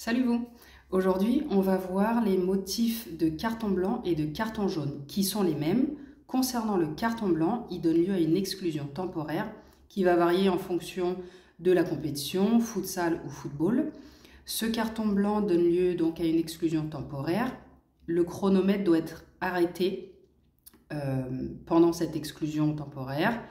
Salut vous! Aujourd'hui, on va voir les motifs de carton blanc et de carton jaune, qui sont les mêmes. Concernant le carton blanc, il donne lieu à une exclusion temporaire qui va varier en fonction de la compétition, futsal ou football. Ce carton blanc donne lieu donc à une exclusion temporaire. Le chronomètre doit être arrêté pendant cette exclusion temporaire.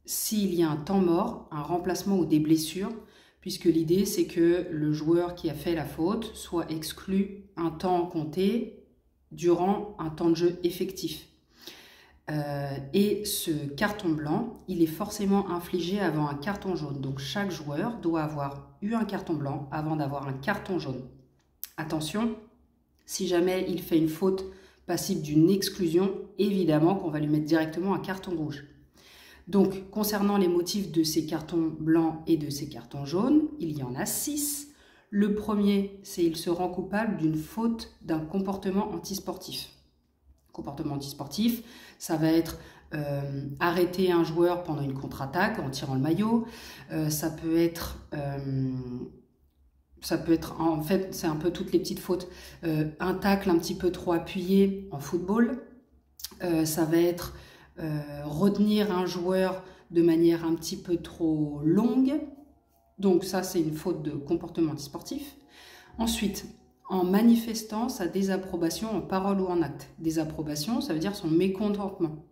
S'il y a un temps mort, un remplacement ou des blessures, puisque l'idée c'est que le joueur qui a fait la faute soit exclu un temps compté durant un temps de jeu effectif. Et ce carton blanc, il est forcément infligé avant un carton jaune. Donc chaque joueur doit avoir eu un carton blanc avant d'avoir un carton jaune. Attention, si jamais il fait une faute passible d'une exclusion, évidemment qu'on va lui mettre directement un carton rouge. Donc, concernant les motifs de ces cartons blancs et de ces cartons jaunes, il y en a 6. Le premier, c'est il se rend coupable d'une faute d'un comportement antisportif. Comportement antisportif, ça va être arrêter un joueur pendant une contre-attaque en tirant le maillot. Ça peut être, en fait, c'est un peu toutes les petites fautes. Un tacle un petit peu trop appuyé en football. Ça va être retenir un joueur de manière un petit peu trop longue. Donc ça, c'est une faute de comportement antisportif. Ensuite, en manifestant sa désapprobation en parole ou en acte. Désapprobation, ça veut dire son mécontentement.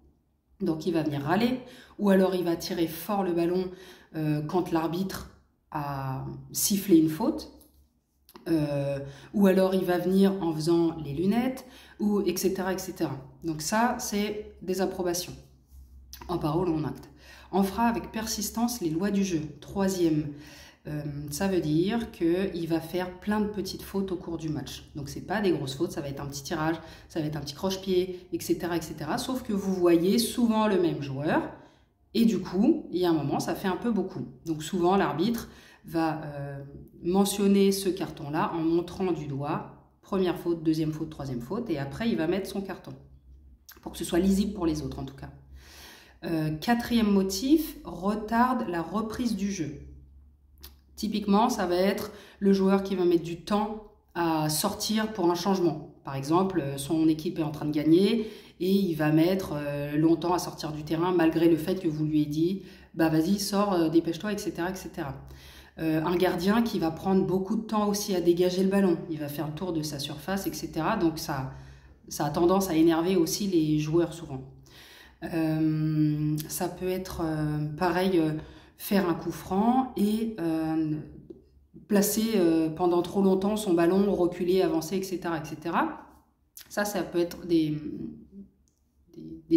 Donc il va venir râler, ou alors il va tirer fort le ballon quand l'arbitre a sifflé une faute. Ou alors il va venir en faisant les lunettes, ou etc., etc. Donc ça, c'est désapprobation, en parole ou en acte. On fera avec persistance les lois du jeu. Troisième, ça veut dire qu'il va faire plein de petites fautes au cours du match. Donc c'est pas des grosses fautes, ça va être un petit tirage, ça va être un petit croche-pied, etc., etc. Sauf que vous voyez souvent le même joueur, et du coup, il y a un moment, ça fait un peu beaucoup. Donc souvent, l'arbitre va mentionner ce carton-là en montrant du doigt, première faute, deuxième faute, troisième faute, et après il va mettre son carton, pour que ce soit lisible pour les autres en tout cas. Quatrième motif, retarde la reprise du jeu. Typiquement, ça va être le joueur qui va mettre du temps à sortir pour un changement. Par exemple, son équipe est en train de gagner et il va mettre longtemps à sortir du terrain malgré le fait que vous lui ayez dit « bah vas-y, sors, dépêche-toi, etc. etc. » Un gardien qui va prendre beaucoup de temps aussi à dégager le ballon. Il va faire le tour de sa surface, etc. Donc ça a tendance à énerver aussi les joueurs souvent. Ça peut être pareil, faire un coup franc et placer pendant trop longtemps son ballon, reculer, avancer, etc. etc. Ça peut être des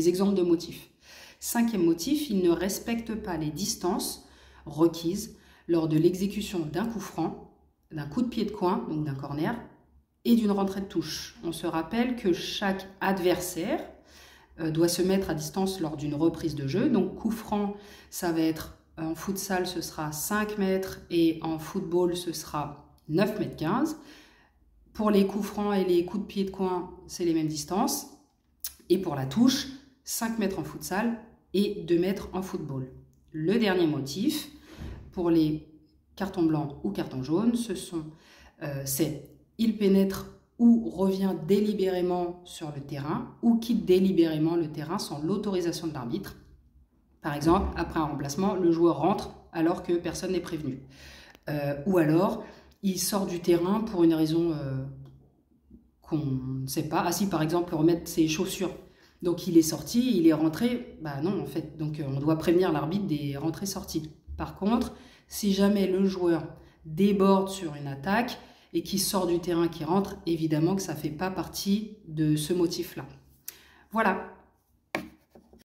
exemples de motifs. Cinquième motif, il ne respecte pas les distances requises lors de l'exécution d'un coup franc, d'un coup de pied de coin, donc d'un corner, et d'une rentrée de touche. On se rappelle que chaque adversaire doit se mettre à distance lors d'une reprise de jeu. Donc coup franc, ça va être, en futsal, ce sera 5 mètres et en football, ce sera 9 mètres 15. Pour les coups francs et les coups de pied de coin, c'est les mêmes distances. Et pour la touche, 5 mètres en futsal et 2 mètres en football. Le dernier motif, pour les cartons blancs ou cartons jaunes, c'est il pénètre ou revient délibérément sur le terrain ou quitte délibérément le terrain sans l'autorisation de l'arbitre. Par exemple, après un remplacement, le joueur rentre alors que personne n'est prévenu. Ou alors, il sort du terrain pour une raison qu'on ne sait pas. Ah si, par exemple, remettre ses chaussures. Donc il est sorti, il est rentré. Bah non, en fait. Donc on doit prévenir l'arbitre des rentrées-sorties. Par contre, si jamais le joueur déborde sur une attaque et qui sort du terrain, qui rentre, évidemment que ça ne fait pas partie de ce motif-là. Voilà.